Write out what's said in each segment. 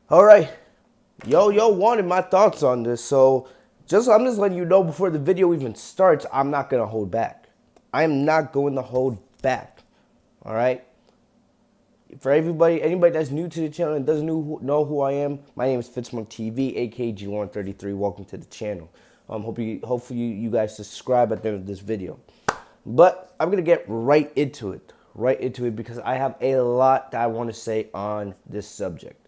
All right, yo wanted my thoughts on this, so I'm just letting you know before the video even starts. I'm not gonna hold back. I am not going to hold back. All right. For anybody that's new to the channel and doesn't know who I am, my name is Fitzmark TV, aka G133. Welcome to the channel. Hopefully you guys subscribe at the end of this video. But I'm gonna get right into it because I have a lot that I want to say on this subject.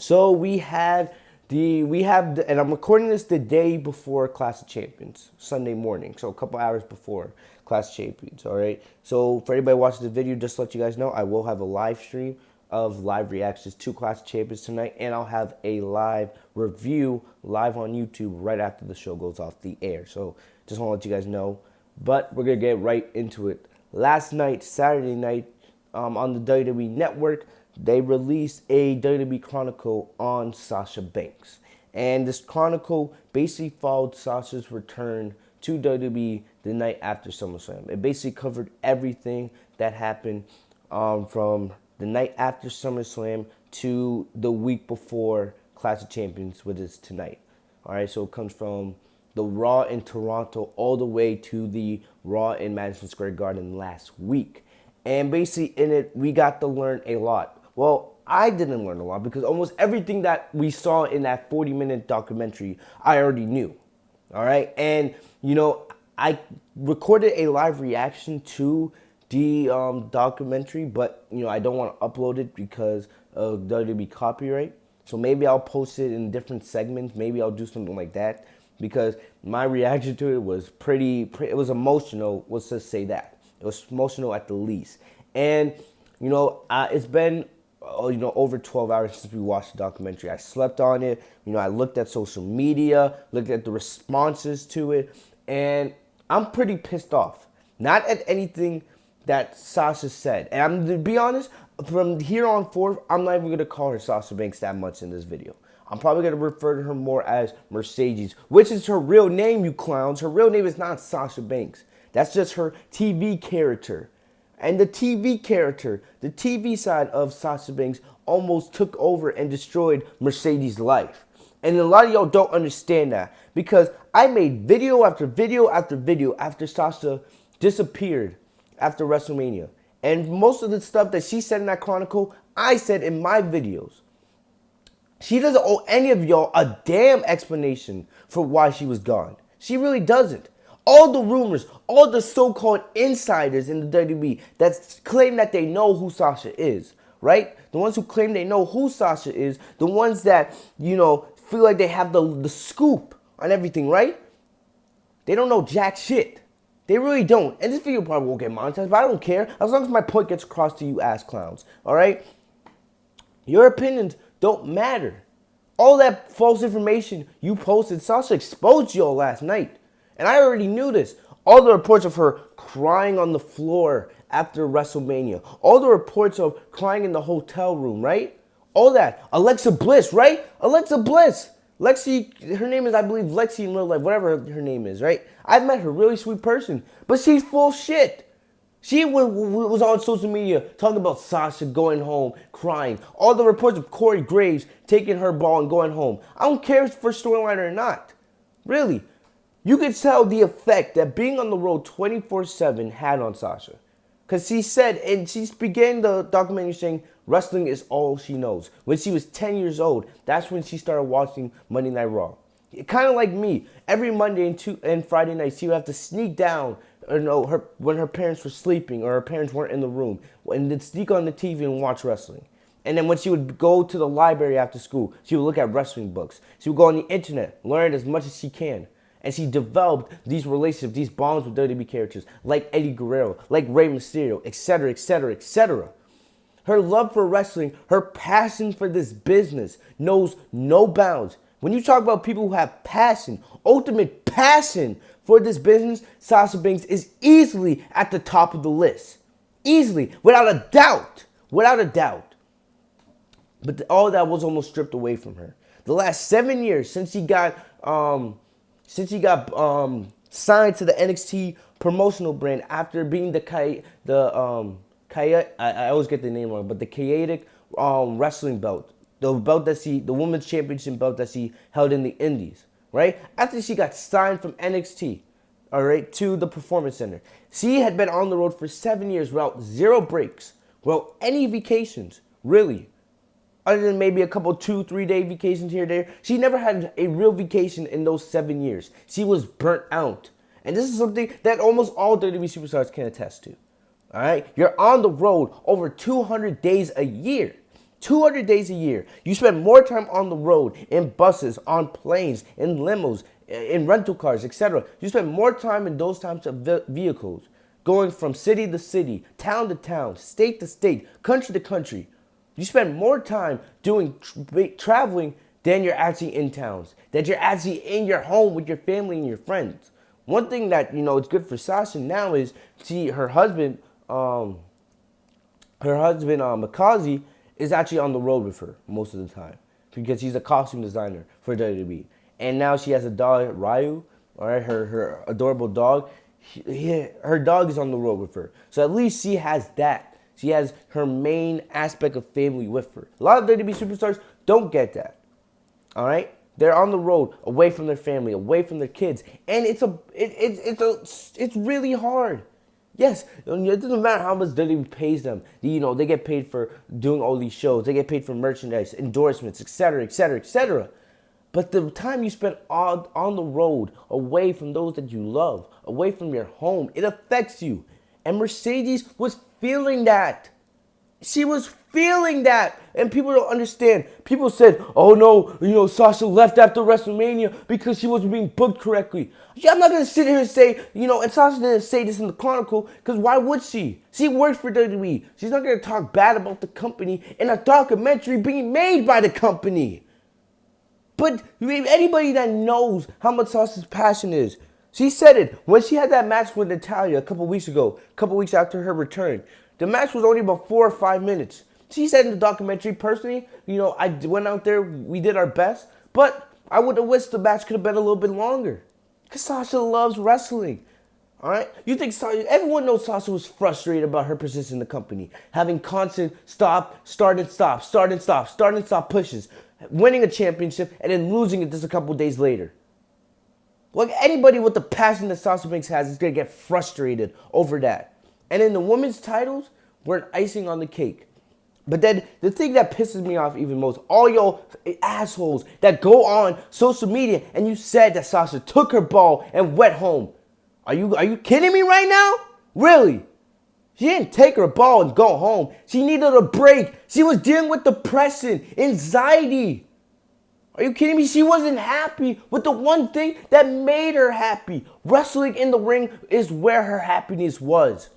So and I'm recording this the day before Clash of Champions, Sunday morning. So a couple hours before Clash of Champions, all right? So for anybody watching the video, just to let you guys know, I will have a live stream of live reactions to Clash of Champions tonight, and I'll have a live review live on YouTube right after the show goes off the air. So just want to let you guys know. But we're going to get right into it. Last night, Saturday night, on the WWE Network, they released a WWE Chronicle on Sasha Banks. And this Chronicle basically followed Sasha's return to WWE the night after SummerSlam. It basically covered everything that happened from the night after SummerSlam to the week before Clash of Champions, which is tonight. All right, so it comes from the Raw in Toronto all the way to the Raw in Madison Square Garden last week. And basically in it, we got to learn a lot. Well, I didn't learn a lot because almost everything that we saw in that 40-minute documentary, I already knew. All right. And, I recorded a live reaction to the documentary, but, I don't want to upload it because of WWE copyright. So maybe I'll post it in different segments. Maybe I'll do something like that because my reaction to it was it was emotional. Let's just say that. It was emotional at the least. And, it's been over 12 hours since we watched the documentary. I slept on it. I looked at social media, looked at the responses to it, and I'm pretty pissed off. Not at anything that Sasha said. And I'm to be honest, from here on forth, I'm not even going to call her Sasha Banks that much in this video. I'm probably going to refer to her more as Mercedes, which is her real name, you clowns. Her real name is not Sasha Banks. That's just her TV character. And the TV character, the TV side of Sasha Banks almost took over and destroyed Mercedes' life. And a lot of y'all don't understand that because I made video after video after video after Sasha disappeared after WrestleMania. And most of the stuff that she said in that chronicle, I said in my videos. She doesn't owe any of y'all a damn explanation for why she was gone. She really doesn't. All the rumors, all the so-called insiders in the WWE that claim that they know who Sasha is, right? The ones who claim they know who Sasha is, the ones that, feel like they have the scoop on everything, right? They don't know jack shit. They really don't. And this video probably won't get monetized, but I don't care. As long as my point gets across to you ass clowns, all right? Your opinions don't matter. All that false information you posted, Sasha exposed y'all last night. And I already knew this. All the reports of her crying on the floor after WrestleMania. All the reports of crying in the hotel room, right? All that. Alexa Bliss, right? Alexa Bliss. Lexi, her name is, I believe, Lexi in real life, whatever her name is, right? I've met her, really sweet person. But she's full shit. She was on social media talking about Sasha going home, crying. All the reports of Corey Graves taking her ball and going home. I don't care if it's for storyline or not. Really. You could tell the effect that being on the road 24/7 had on Sasha. Because she said, and she began the documentary saying, wrestling is all she knows. When she was 10 years old, that's when she started watching Monday Night Raw. Kind of like me. Every Monday and Friday night, she would have to sneak down, when her parents were sleeping or her parents weren't in the room, and then sneak on the TV and watch wrestling. And then when she would go to the library after school, she would look at wrestling books. She would go on the internet, learn as much as she can. And she developed these relationships, these bonds with WWE characters like Eddie Guerrero, like Rey Mysterio, etc., etc., etc. Her love for wrestling, her passion for this business knows no bounds. When you talk about people who have passion, ultimate passion for this business, Sasha Banks is easily at the top of the list. Easily, without a doubt. Without a doubt. But all that was almost stripped away from her. The last 7 years since she got signed to the NXT promotional brand after being I always get the name wrong, but the chaotic wrestling belt the women's championship belt that she held in the Indies, right? After she got signed from NXT, all right, to the Performance Center. She had been on the road for 7 years without zero breaks, without any vacations, really. Other than maybe a couple 2-3 day vacations here and there. She never had a real vacation in those 7 years. She was burnt out. And this is something that almost all WWE superstars can attest to. All right? You're on the road over 200 days a year. 200 days a year. You spend more time on the road, in buses, on planes, in limos, in rental cars, etc. You spend more time in those types of vehicles, going from city to city, town to town, state to state, country to country. You spend more time doing traveling than you're actually in towns, that you're actually in your home with your family and your friends. One thing that, it's good for Sasha now is her husband, Mikaze, is actually on the road with her most of the time because he's a costume designer for WWE. And now she has a dog, Ryu, all right, her adorable dog. Her dog is on the road with her. So at least she has that. She has her main aspect of family with her. A lot of WWE superstars don't get that, all right? They're on the road, away from their family, away from their kids. And it's really hard. Yes, it doesn't matter how much WWE pays them. They get paid for doing all these shows. They get paid for merchandise, endorsements, etc., etc., etc. But the time you spend on the road, away from those that you love, away from your home, it affects you. And Mercedes was feeling that. She was feeling that. And people don't understand. People said, oh no, Sasha left after WrestleMania because she wasn't being booked correctly. Yeah, I'm not going to sit here and say, and Sasha didn't say this in the Chronicle because why would she? She works for WWE. She's not going to talk bad about the company in a documentary being made by the company. But anybody that knows how much Sasha's passion is, she said it when she had that match with Natalya a couple weeks ago, a couple weeks after her return. The match was only about 4 or 5 minutes. She said in the documentary, personally, I went out there, we did our best, but I would have wished the match could have been a little bit longer. Because Sasha loves wrestling. All right? You think everyone knows Sasha was frustrated about her position in the company, having constant start and stop pushes, winning a championship, and then losing it just a couple days later. Like anybody with the passion that Sasha Banks has is going to get frustrated over that. And then the women's titles were an icing on the cake. But then the thing that pisses me off even most, all y'all assholes that go on social media and you said that Sasha took her ball and went home. Are you kidding me right now? Really? She didn't take her ball and go home. She needed a break. She was dealing with depression, anxiety. Are you kidding me? She wasn't happy with the one thing that made her happy. Wrestling in the ring is where her happiness was.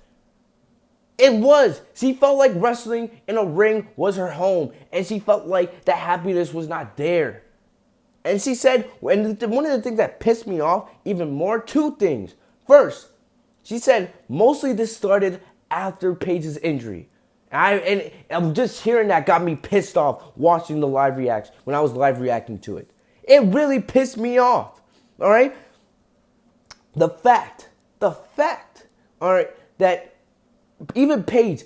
It was. She felt like wrestling in a ring was her home. And she felt like the happiness was not there. And she said, and one of the things that pissed me off even more, 2 things. First, she said, mostly this started after Paige's injury. And I'm just hearing that got me pissed off watching the live reaction when I was live reacting to it. It really pissed me off. All right? The fact, all right, that even Paige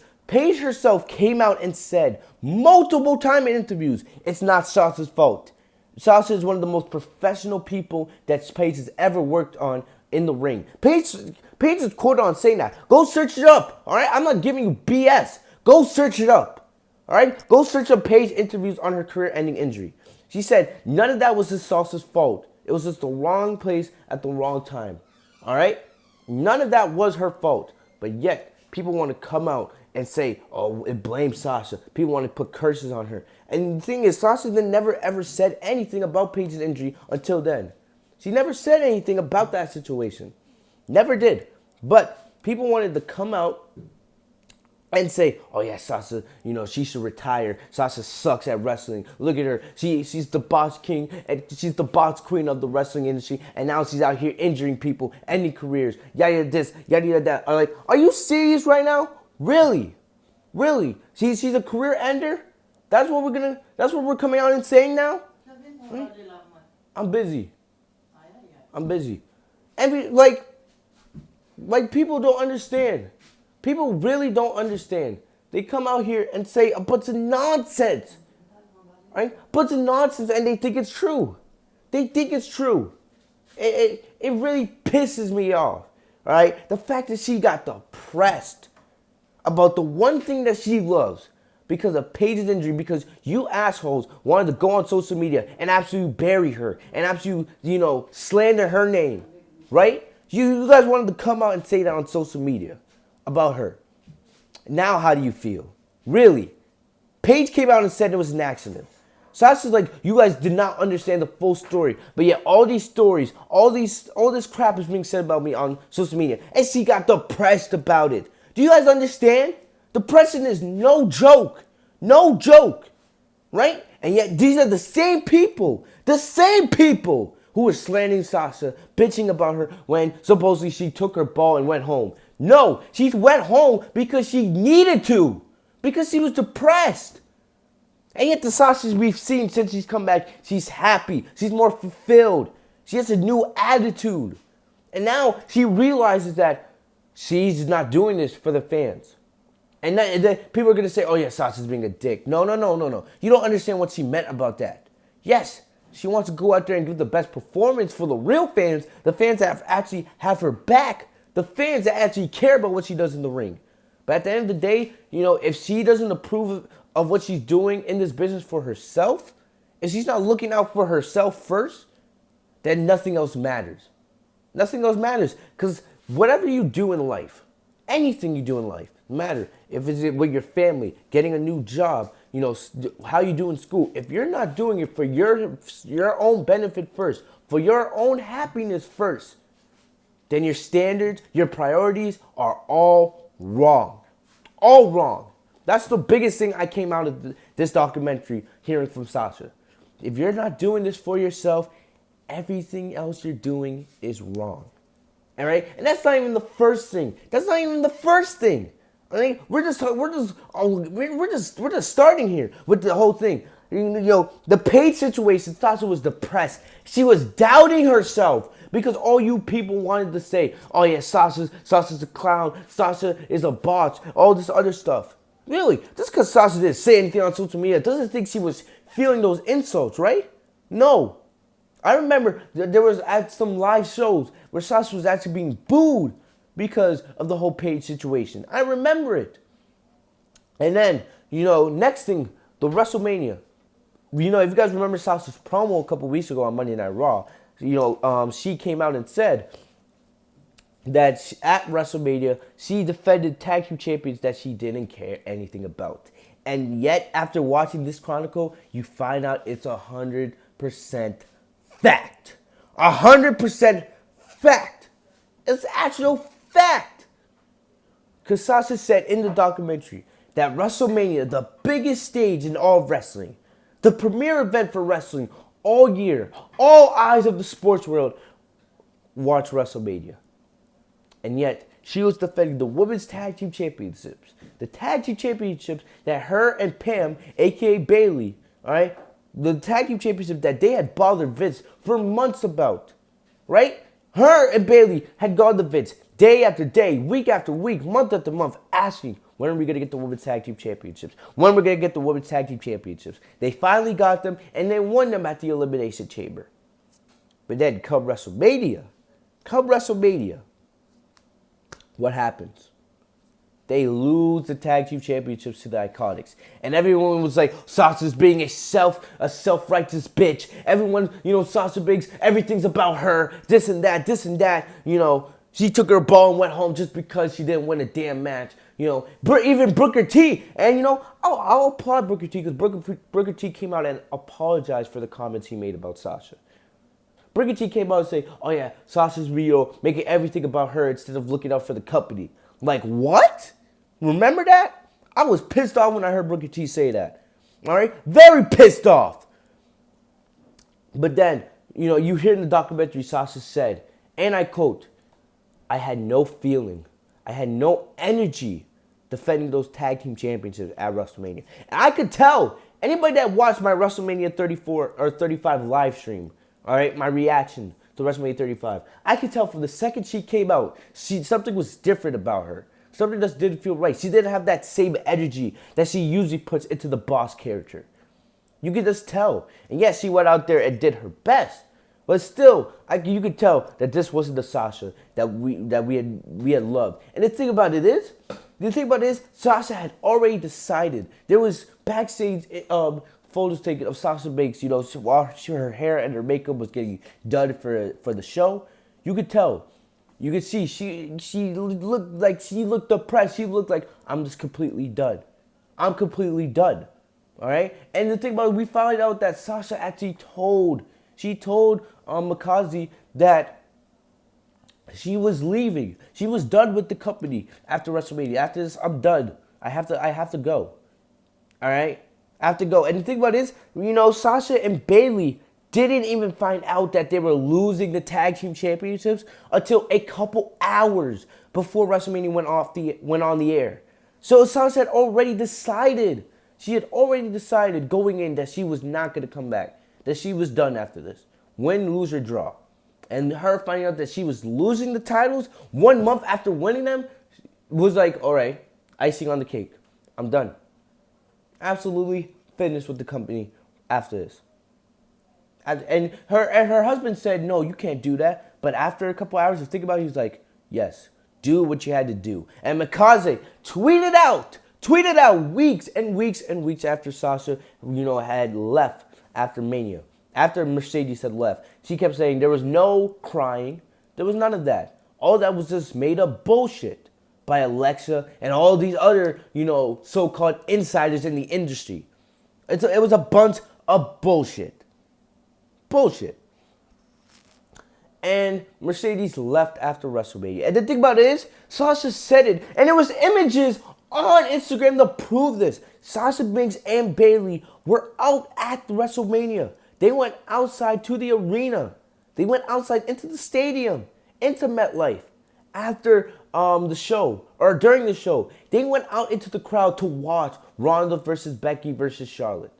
herself came out and said multiple times in interviews, it's not Sasha's fault. Sasha is one of the most professional people that Paige has ever worked on in the ring. Paige is quoted on saying that. Go search it up, all right? I'm not giving you BS. Go search it up, all right? Go search up Paige interviews on her career-ending injury. She said none of that was just Sasha's fault. It was just the wrong place at the wrong time, all right? None of that was her fault, but yet people want to come out and say, oh, it blames Sasha. People want to put curses on her. And the thing is, Sasha then never ever said anything about Paige's injury until then. She never said anything about that situation. Never did. But people wanted to come out and say, oh yeah, Sasha, she should retire. Sasha sucks at wrestling. Look at her. She's the boss king and she's the boss queen of the wrestling industry. And now she's out here injuring people, ending careers, yada this, yada that. Are you serious right now? Really? She's a career ender? That's what we're coming out and saying now? Right? I'm busy. And like people don't understand. People really don't understand. They come out here and say a bunch of nonsense. right? But it's nonsense, and they think it's true. They think it's true. It really pisses me off, all right? The fact that she got depressed about the one thing that she loves because of Paige's injury, because you assholes wanted to go on social media and absolutely bury her and absolutely, slander her name, right? You guys wanted to come out and say that on social media about her. Now how do you feel? Really? Paige came out and said it was an accident. Sasha's like, you guys did not understand the full story. But yet all these stories, all this crap is being said about me on social media. And she got depressed about it. Do you guys understand? Depression is no joke. No joke. Right? And yet these are the same people who were slandering Sasha, bitching about her when supposedly she took her ball and went home. No, she went home because she needed to. Because she was depressed. And yet the Sasha we've seen since she's come back, she's happy. She's more fulfilled. She has a new attitude. And now she realizes that she's not doing this for the fans. And then people are going to say, oh yeah, Sasha's being a dick. No. You don't understand what she meant about that. Yes, she wants to go out there and give the best performance for the real fans. The fans that actually have her back. The fans that actually care about what she does in the ring. But at the end of the day, if she doesn't approve of what she's doing in this business for herself, if she's not looking out for herself first, then nothing else matters. Nothing else matters. Because whatever you do in life, anything you do in life, matter. If it's with your family, getting a new job, how you do in school. If you're not doing it for your own benefit first, for your own happiness first, then your standards, your priorities are all wrong. All wrong. That's the biggest thing I came out of this documentary hearing from Sasha. If you're not doing this for yourself, everything else you're doing is wrong. All right? And that's not even the first thing. I think we're just starting here with the whole thing. The Paige situation, Sasha was depressed. She was doubting herself because all you people wanted to say, oh yeah, Sasha's a clown, Sasha is a botch, all this other stuff. Really, just because Sasha didn't say anything on social media doesn't think she was feeling those insults, right? No. I remember there was at some live shows where Sasha was actually being booed because of the whole Paige situation. I remember it. And then, next thing, the WrestleMania. If you guys remember Sasha's promo a couple weeks ago on Monday Night Raw, she came out and said that at WrestleMania, she defended tag team champions that she didn't care anything about. And yet, after watching this chronicle, you find out it's 100% fact. 100% fact. It's actual fact. Because Sasha said in the documentary that WrestleMania, the biggest stage in all of wrestling, the premier event for wrestling all year, all eyes of the sports world watch WrestleMania. And yet, she was defending the women's tag team championships. The tag team championships that her and Pam, a.k.a. Bailey, all right? The tag team championship that they had bothered Vince for months about, right? Her and Bailey had gone to Vince day after day, week after week, month after month, asking, when are we going to get the women's tag team championships? When are we going to get the women's tag team championships? They finally got them, and they won them at the Elimination Chamber. But then come WrestleMania, what happens? They lose the tag team championships to the Iconics. And everyone was like, Sasha's being a self-righteous bitch. Everyone, Sasha Biggs, everything's about her. This and that. She took her ball and went home just because she didn't win a damn match. Even Booker T. And, I'll applaud Booker T because Booker T came out and apologized for the comments he made about Sasha. Booker T came out and said, oh yeah, Sasha's making everything about her instead of looking out for the company. Like, what? Remember that? I was pissed off when I heard Booker T say that. All right? Very pissed off. But then, you hear in the documentary, Sasha said, and I quote, I had no feeling. I had no energy defending those tag team championships at WrestleMania. And I could tell, anybody that watched my WrestleMania 34 or 35 live stream, all right, my reaction to WrestleMania 35, I could tell from the second she came out, something was different about her. Something just didn't feel right. She didn't have that same energy that she usually puts into the boss character. You could just tell. And yes, she went out there and did her best. But still, you could tell that this wasn't the Sasha that we had loved. And the thing about it is, Sasha had already decided. There was backstage photos taken of Sasha Banks, while her hair and her makeup was getting done for the show. You could tell. You could see she looked depressed. She looked like, I'm just completely done. I'm completely done. All right? And the thing about it, we found out that Sasha actually told Mikaze that she was leaving. She was done with the company after WrestleMania. After this, I'm done. I have to go. All right? I have to go. And the thing about it is, Sasha and Bayley didn't even find out that they were losing the tag team championships until a couple hours before WrestleMania went on the air. So Sasha had already decided. She had already decided going in that she was not going to come back. That she was done after this. Win, lose, or draw. And her finding out that she was losing the titles 1 month after winning them was like, all right, icing on the cake. I'm done. Absolutely finished with the company after this. And her husband said, no, you can't do that. But after a couple hours of thinking about it, he was like, yes, do what you had to do. And Mikaze tweeted out weeks and weeks and weeks after Sasha, had left after Mania. After Mercedes had left, she kept saying there was no crying. There was none of that. All that was just made up bullshit by Alexa and all these other, so-called insiders in the industry. It was a bunch of bullshit. Bullshit. And Mercedes left after WrestleMania. And the thing about it is, Sasha said it, and there was images on Instagram to prove this. Sasha Banks and Bayley were out at WrestleMania. They went outside to the arena. They went outside into the stadium, into MetLife, after the show, or during the show. They went out into the crowd to watch Ronda versus Becky versus Charlotte.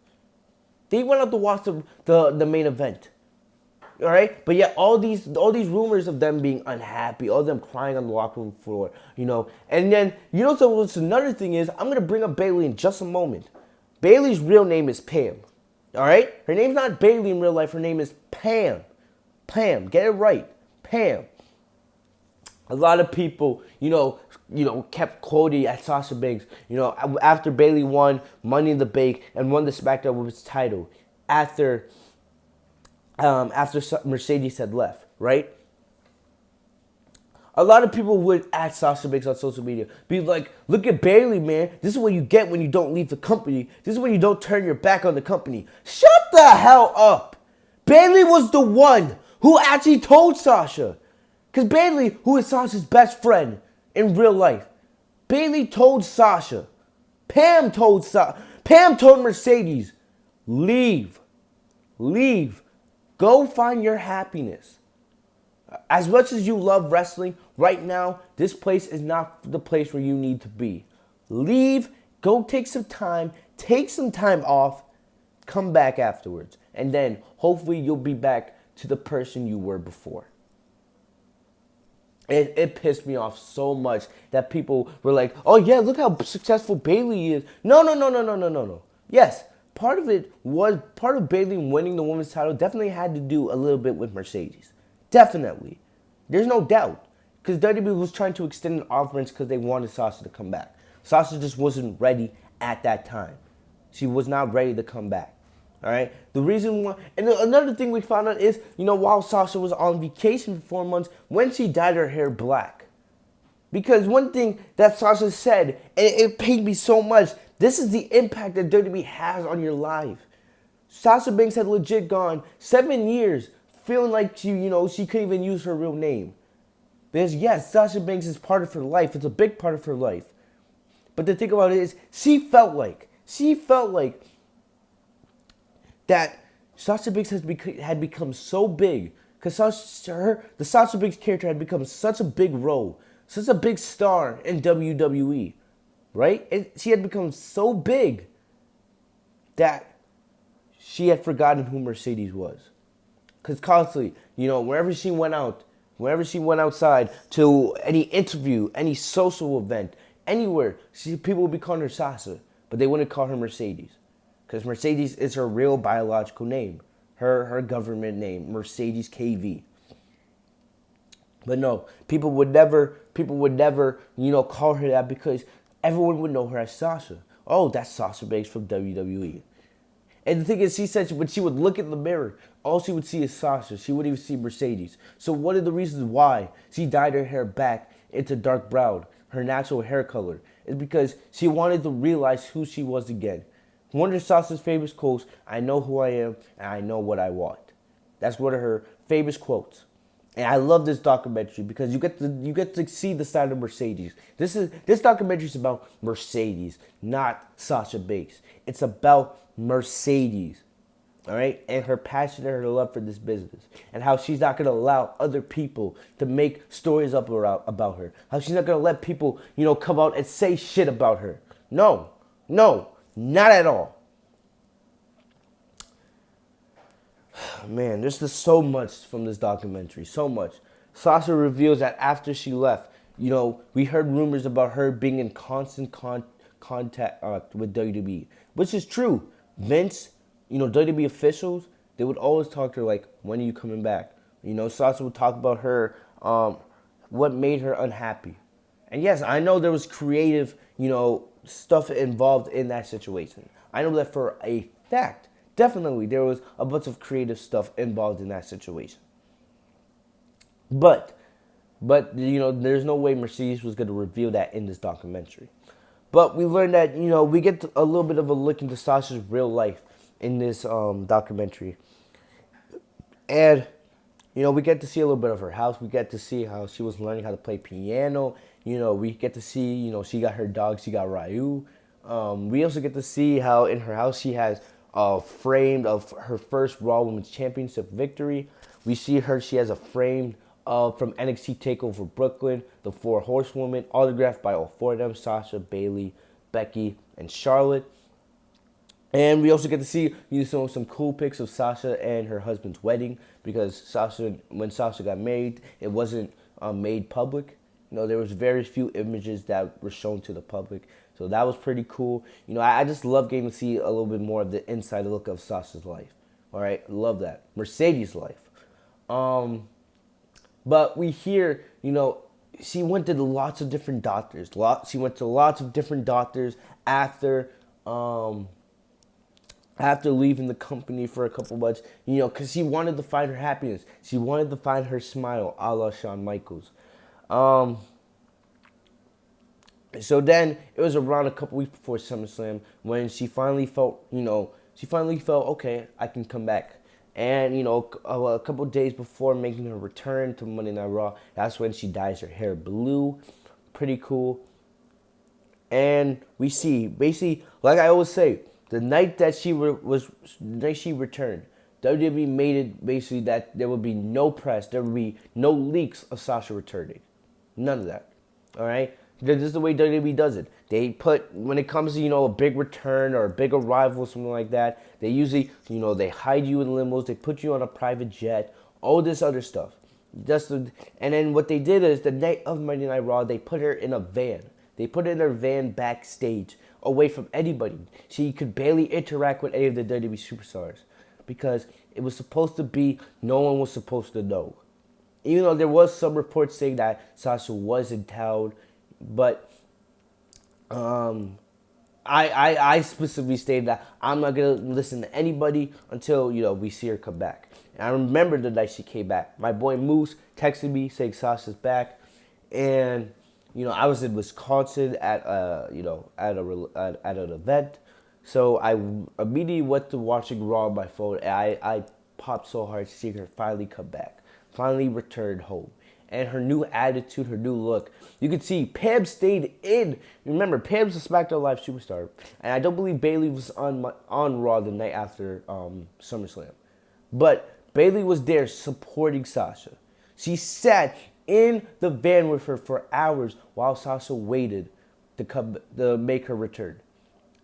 They went out to watch the main event. All right? But yet all these rumors of them being unhappy, all of them crying on the locker room floor, And then, so what's another thing is, I'm going to bring up Bayley in just a moment. Bayley's real name is Pam. All right? Her name's not Bayley in real life. Her name is Pam. Pam. Get it right. Pam. A lot of people, kept quoting at Sasha Banks, after Bayley won Money in the Bank and won the SmackDown Women's title, after Mercedes had left, right? A lot of people would at Sasha Banks on social media be like, look at Bayley, man. This is what you get when you don't leave the company. This is when you don't turn your back on the company. Shut the hell up. Bayley was the one who actually told Sasha. Because Bayley, who is Sasha's best friend in real life, Bayley told Sasha. Pam told Mercedes, leave. Leave. Go find your happiness. As much as you love wrestling, right now, this place is not the place where you need to be. Leave, go take some time off, come back afterwards. And then, hopefully, you'll be back to the person you were before. It pissed me off so much that people were like, oh yeah, look how successful Bayley is. No. Yes, part of Bayley winning the women's title definitely had to do a little bit with Mercedes. Definitely. There's no doubt. Because WWE was trying to extend an offerings because they wanted Sasha to come back. Sasha just wasn't ready at that time. She was not ready to come back. All right? The reason why... And another thing we found out is, while Sasha was on vacation for 4 months, when she dyed her hair black. Because one thing that Sasha said, and it pained me so much, this is the impact that WWE has on your life. Sasha Banks had legit gone 7 years feeling like she couldn't even use her real name. Because yes, Sasha Banks is part of her life. It's a big part of her life. But the thing about it is, she felt like that Sasha Banks had become so big. Because the Sasha Banks character had become such a big role, such a big star in WWE. Right? And she had become so big that she had forgotten who Mercedes was. Because constantly, wherever she went outside to any interview, any social event, anywhere, people would be calling her Sasha, but they wouldn't call her Mercedes. because Mercedes is her real biological name, her government name, Mercedes KV. But no, people would never, call her that because everyone would know her as Sasha. Oh, that's Sasha Banks from WWE. And the thing is, she said when she would look in the mirror, all she would see is Sasha. She wouldn't even see Mercedes. So one of the reasons why she dyed her hair back into dark brown, her natural hair color, is because she wanted to realize who she was again. One of Sasha's famous quotes, "I know who I am and I know what I want." That's one of her famous quotes. And I love this documentary because you get to see the side of Mercedes. This documentary is about Mercedes, not Sasha Banks. It's about Mercedes, all right, and her passion and her love for this business, and how she's not gonna allow other people to make stories up about her. How she's not gonna let people, come out and say shit about her. No, not at all. Man, there's just so much from this documentary, so much. Sasha reveals that after she left, we heard rumors about her being in constant contact with WWE, which is true. Vince, WWE officials, they would always talk to her like, "When are you coming back?" Sasha would talk about her, what made her unhappy. And yes, I know there was creative, stuff involved in that situation. I know that for a fact. Definitely, there was a bunch of creative stuff involved in that situation. But there's no way Mercedes was going to reveal that in this documentary. But we learned that, we get a little bit of a look into Sasha's real life in this documentary. And, we get to see a little bit of her house. We get to see how she was learning how to play piano. We get to see, she got her dog, she got Ryu. We also get to see how in her house she has framed of her first Raw Women's Championship victory. We see she has a frame from NXT TakeOver Brooklyn, the 4 Horsewomen, autographed by all 4 of them, Sasha, Bayley, Becky, and Charlotte. And we also get to see some cool pics of Sasha and her husband's wedding, because when Sasha got married, it wasn't made public. There was very few images that were shown to the public. So that was pretty cool. I just love getting to see a little bit more of the inside look of Sasha's life. All right, love that. Mercedes' life. But we hear, she went to lots of different doctors. She went to lots of different doctors after leaving the company for a couple months, because she wanted to find her happiness. She wanted to find her smile, a la Shawn Michaels. So then it was around a couple weeks before SummerSlam when she finally felt, okay, I can come back. And, a couple days before making her return to Monday Night Raw, that's when she dyes her hair blue. Pretty cool. And we see, basically, like I always say, the night that she returned, WWE made it basically that there would be no press, there would be no leaks of Sasha returning. None of that. All right? This is the way WWE does it. They put, when it comes to, a big return or a big arrival, something like that, they usually, they hide you in limos, they put you on a private jet, all this other stuff. And then what they did is, the night of Monday Night Raw, they put her in a van. They put her in her van backstage, away from anybody. She could barely interact with any of the WWE superstars, because it was supposed to be, no one was supposed to know. Even though there was some reports saying that Sasha was in town, but I specifically stated that I'm not going to listen to anybody until, we see her come back. And I remember the night she came back. My boy Moose texted me saying Sasha's back. And, I was in Wisconsin at an event. So I immediately went to watching Raw on my phone. And I popped so hard seeing her finally come back. Finally returned home. And her new attitude, her new look. You could see Pam stayed in. Remember, Pam's a SmackDown Live superstar. And I don't believe Bayley was on Raw the night after SummerSlam. But Bayley was there supporting Sasha. She sat in the van with her for hours while Sasha waited to make her return.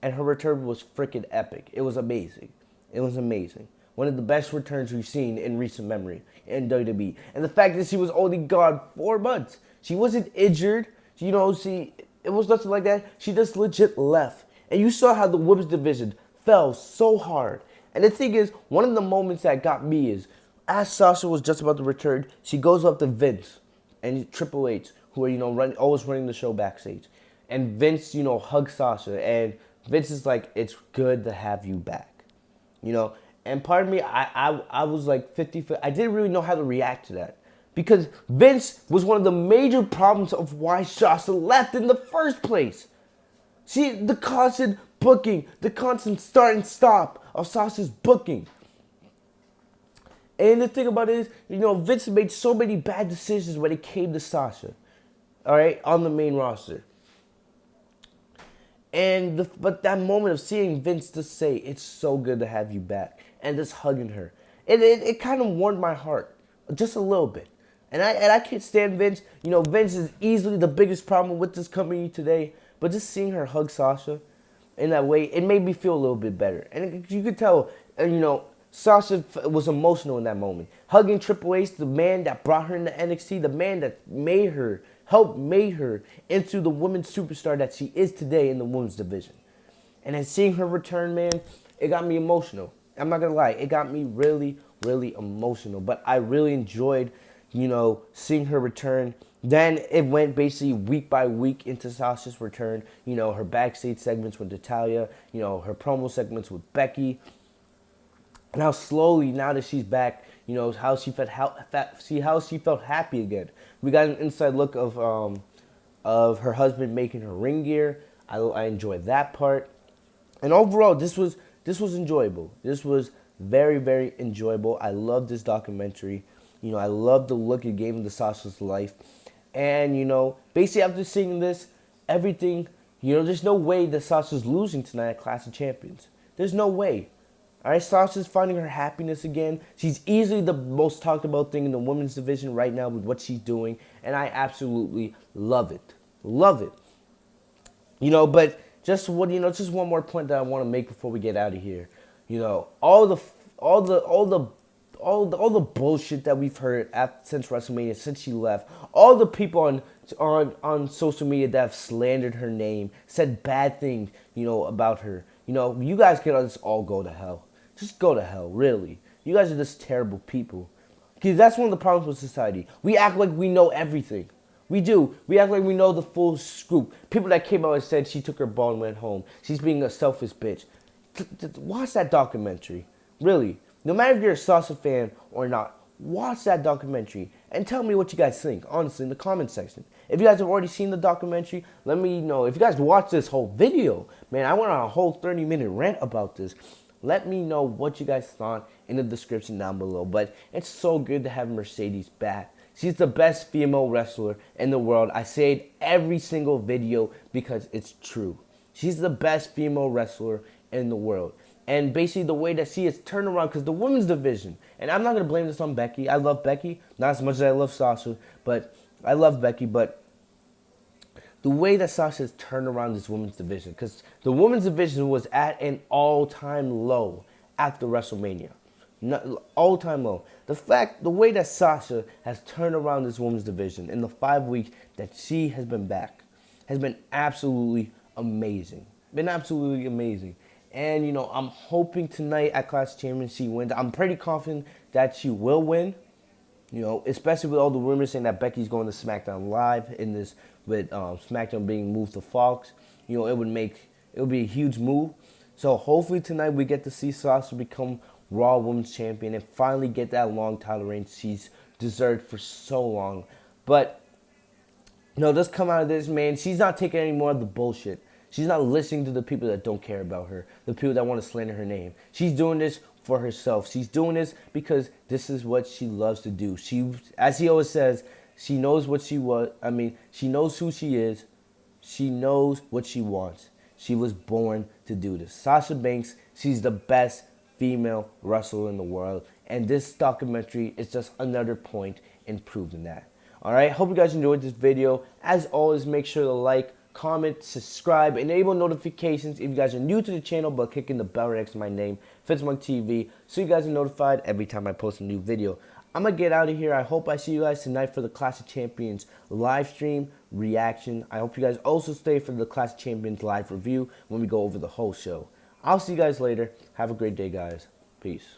And her return was freaking epic. It was amazing. It was amazing. One of the best returns we've seen in recent memory in WWE. And the fact that she was only gone 4 months. She wasn't injured. It was nothing like that. She just legit left. And you saw how the women's division fell so hard. And the thing is, one of the moments that got me is, as Sasha was just about to return, she goes up to Vince and Triple H, who are, always running the show backstage. And Vince, hugs Sasha. And Vince is like, it's good to have you back. And part of me, I was like 50-50. I didn't really know how to react to that. Because Vince was one of the major problems of why Sasha left in the first place. See, the constant booking, the constant start and stop of Sasha's booking. And the thing about it is, Vince made so many bad decisions when it came to Sasha, all right, on the main roster. But that moment of seeing Vince just say, it's so good to have you back, and just hugging her, it kind of warmed my heart, just a little bit. And I can't stand Vince. Vince is easily the biggest problem with this company today. But just seeing her hug Sasha in that way, it made me feel a little bit better. And you could tell, Sasha was emotional in that moment. Hugging Triple H, the man that brought her into NXT, the man that helped make her into the women's superstar that she is today in the women's division. And then seeing her return, man, it got me emotional. I'm not going to lie. It got me really, really emotional. But I really enjoyed, seeing her return. Then it went basically week by week into Sasha's return. Her backstage segments with Natalya, her promo segments with Becky. And how slowly, now that she's back, how she felt happy again. We got an inside look of her husband making her ring gear. I enjoyed that part. And overall, this was enjoyable. This was very, very enjoyable. I love this documentary. I love the look it gave into Sasha's life. And, basically after seeing this, everything, there's no way that Sasha's losing tonight at Clash of Champions. There's no way. All right, Sasha's finding her happiness again. She's easily the most talked about thing in the women's division right now with what she's doing. And I absolutely love it. Love it. But just one more point that I want to make before we get out of here. All the bullshit that we've heard since WrestleMania, since she left, all the people on social media that have slandered her name, said bad things, about her. You guys can just all go to hell. Just go to hell, really. You guys are just terrible people. Because that's one of the problems with society. We act like we know everything. We do. We act like we know the full scoop. People that came out and said she took her ball and went home. She's being a selfish bitch. Watch that documentary. Really. No matter if you're a Sasha fan or not, watch that documentary and tell me what you guys think, honestly, in the comment section. If you guys have already seen the documentary, let me know. If you guys watched this whole video, man, I went on a whole 30-minute rant about this. Let me know what you guys thought in the description down below. But it's so good to have Mercedes back. She's the best female wrestler in the world. I say it every single video because it's true. She's the best female wrestler in the world. And basically the way that she has turned around, because the women's division, and I'm not going to blame this on Becky. I love Becky, not as much as I love Sasha, but I love Becky. But the way that Sasha has turned around this women's division, because the women's division was at an all-time low after WrestleMania. All-time low. The way that Sasha has turned around this women's division in the 5 weeks that she has been back has been absolutely amazing. Been absolutely amazing. And, I'm hoping tonight at Clash of Champions she wins. I'm pretty confident that she will win. Especially with all the rumors saying that Becky's going to SmackDown Live in this, with SmackDown being moved to Fox. It would be a huge move. So hopefully tonight we get to see Sasha become Raw Women's Champion and finally get that long title reign she's deserved for so long. But, just come out of this, man. She's not taking any more of the bullshit. She's not listening to the people that don't care about her, the people that want to slander her name. She's doing this for herself. She's doing this because this is what she loves to do. She, as he always says, she knows what she was. She knows who she is. She knows what she wants. She was born to do this. Sasha Banks, she's the best female wrestler in the world. And this documentary is just another point in proving that. All right, hope you guys enjoyed this video. As always, make sure to like, comment, subscribe, enable notifications if you guys are new to the channel by clicking the bell right next to my name, Fitzmonk TV, so you guys are notified every time I post a new video. I'm going to get out of here. I hope I see you guys tonight for the Clash of Champions live stream reaction. I hope you guys also stay for the Clash of Champions live review when we go over the whole show. I'll see you guys later. Have a great day, guys. Peace.